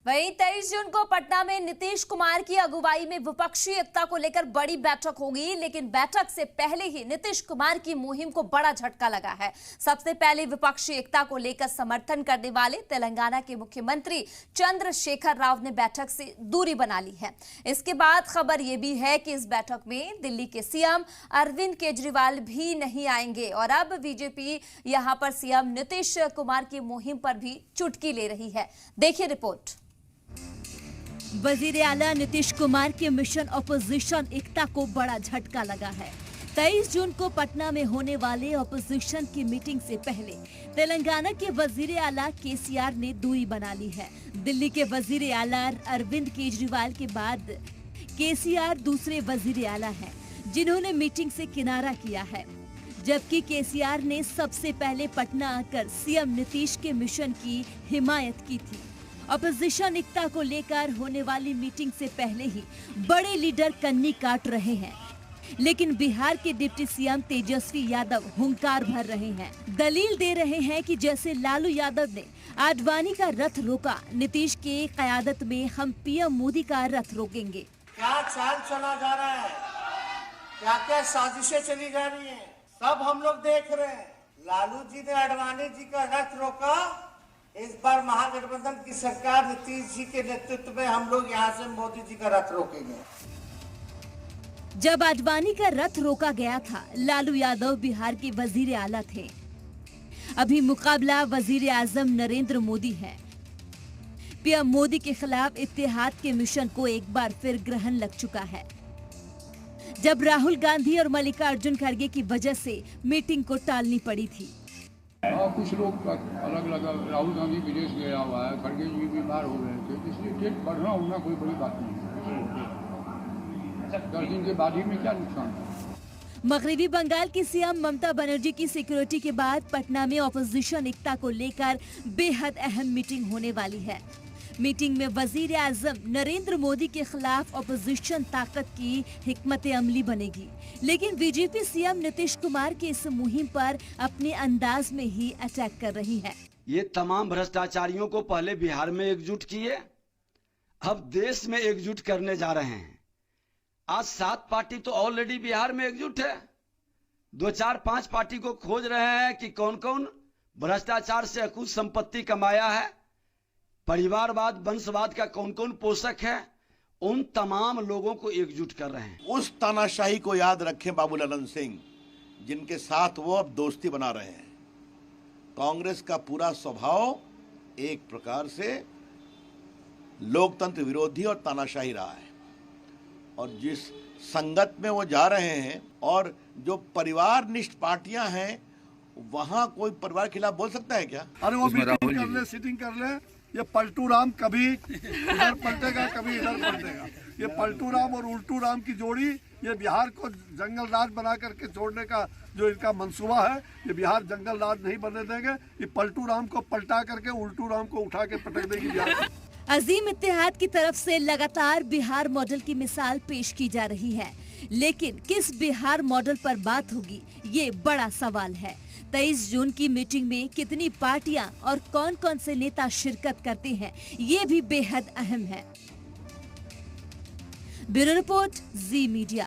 वहीं 23 जून को पटना में नीतीश कुमार की अगुवाई में विपक्षी एकता को लेकर बड़ी बैठक होगी, लेकिन बैठक से पहले ही नीतीश कुमार की मुहिम को बड़ा झटका लगा है। सबसे पहले विपक्षी एकता को लेकर समर्थन करने वाले तेलंगाना के मुख्यमंत्री चंद्रशेखर राव ने बैठक से दूरी बना ली है। इसके बाद खबर यह भी है कि इस बैठक में दिल्ली के सीएम अरविंद केजरीवाल भी नहीं आएंगे और अब बीजेपी यहां पर सीएम नीतीश कुमार की मुहिम पर भी चुटकी ले रही है। देखिए रिपोर्ट। वजीर आला नीतीश कुमार के मिशन ऑपोजिशन एकता को बड़ा झटका लगा है। 23 जून को पटना में होने वाले ऑपोजिशन की मीटिंग से पहले तेलंगाना के वजीर आला केसीआर ने दूरी बना ली है। दिल्ली के वजीर आला अरविंद केजरीवाल के बाद केसीआर दूसरे वजीर आला हैं, जिन्होंने मीटिंग से किनारा किया है, जबकि केसीआर ने सबसे पहले पटना आकर सीएम नीतीश के मिशन की हिमायत की थी। अपोजिशन एकता को लेकर होने वाली मीटिंग से पहले ही बड़े लीडर कन्नी काट रहे हैं, लेकिन बिहार के डिप्टी सीएम तेजस्वी यादव हुंकार भर रहे हैं। दलील दे रहे हैं कि जैसे लालू यादव ने आडवाणी का रथ रोका, नीतीश के क़यादत में हम पीएम मोदी का रथ रोकेंगे। क्या चाल चला जा रहा है, क्या क्या साजिशें चली जा रही हैं, सब हम लोग देख रहे हैं। लालू जी ने आडवाणी जी का रथ रोका, इस बार महागठबंधन की सरकार नीतीश जी के नेतृत्व में हम लोग यहाँ से मोदी जी का रथ रोकेंगे। जब आडवाणी का रथ रोका गया था, लालू यादव बिहार के वजीर आला थे। अभी मुकाबला वजीर आजम नरेंद्र मोदी है। पीएम मोदी के खिलाफ इत्तेहाद के मिशन को एक बार फिर ग्रहण लग चुका है। जब राहुल गांधी और मल्लिकार्जुन खड़गे की वजह से मीटिंग को टालनी पड़ी थी। कुछ लोग अलग अलग, राहुल गांधी विदेश गया हुआ है, खड़गे जी बीमार हो रहे थे, इसलिए डेट बढ़ना होना कोई बड़ी बात नहीं है। 10 दिन के बाद ही में क्या नुकसान है। मगरबी बंगाल की सीएम ममता बनर्जी की सिक्योरिटी के बाद पटना में ऑपोजिशन एकता को लेकर बेहद अहम मीटिंग होने वाली है। मीटिंग में वजीर आजम नरेंद्र मोदी के खिलाफ ऑपोजिशन ताकत की हिकमत अमली बनेगी, लेकिन बीजेपी सीएम नीतीश कुमार की इस मुहिम पर अपने अंदाज में ही अटैक कर रही है। ये तमाम भ्रष्टाचारियों को पहले बिहार में एकजुट किए, अब देश में एकजुट करने जा रहे हैं। आज 7 पार्टी तो ऑलरेडी बिहार में एकजुट है, 2, 4, 5 पार्टी को खोज रहे हैं कि कौन कौन भ्रष्टाचार से अकुत संपत्ति कमाया है, परिवारवाद वंशवाद का कौन कौन पोषक है, उन तमाम लोगों को एकजुट कर रहे हैं। उस तानाशाही को याद रखें बाबूलाल सिंह, जिनके साथ वो अब दोस्ती बना रहे हैं। कांग्रेस का पूरा स्वभाव एक प्रकार से लोकतंत्र विरोधी और तानाशाही रहा है, और जिस संगत में वो जा रहे हैं और जो परिवारनिष्ठ पार्टियां हैं, वहां कोई परिवार के खिलाफ बोल सकता है क्या? अरे वो मीटिंग कर ले, सिटिंग कर ले, ये पलटू राम कभी इधर पलटेगा कभी इधर पलटेगा। ये पलटू राम और उल्टू राम की जोड़ी, ये बिहार को जंगल राज बना करके छोड़ने का जो इनका मंसूबा है, ये बिहार जंगल राज नहीं बनने देंगे। ये पलटू राम को पलटा करके उल्टू राम को उठा के पटक देगी बिहार। अजीम इत्तेहाद की तरफ से लगातार बिहार मॉडल की मिसाल पेश की जा रही है, लेकिन किस बिहार मॉडल पर बात होगी, ये बड़ा सवाल है। 23 जून की मीटिंग में कितनी पार्टियां और कौन कौन से नेता शिरकत करते हैं, ये भी बेहद अहम है। ब्यूरो रिपोर्ट, जी मीडिया।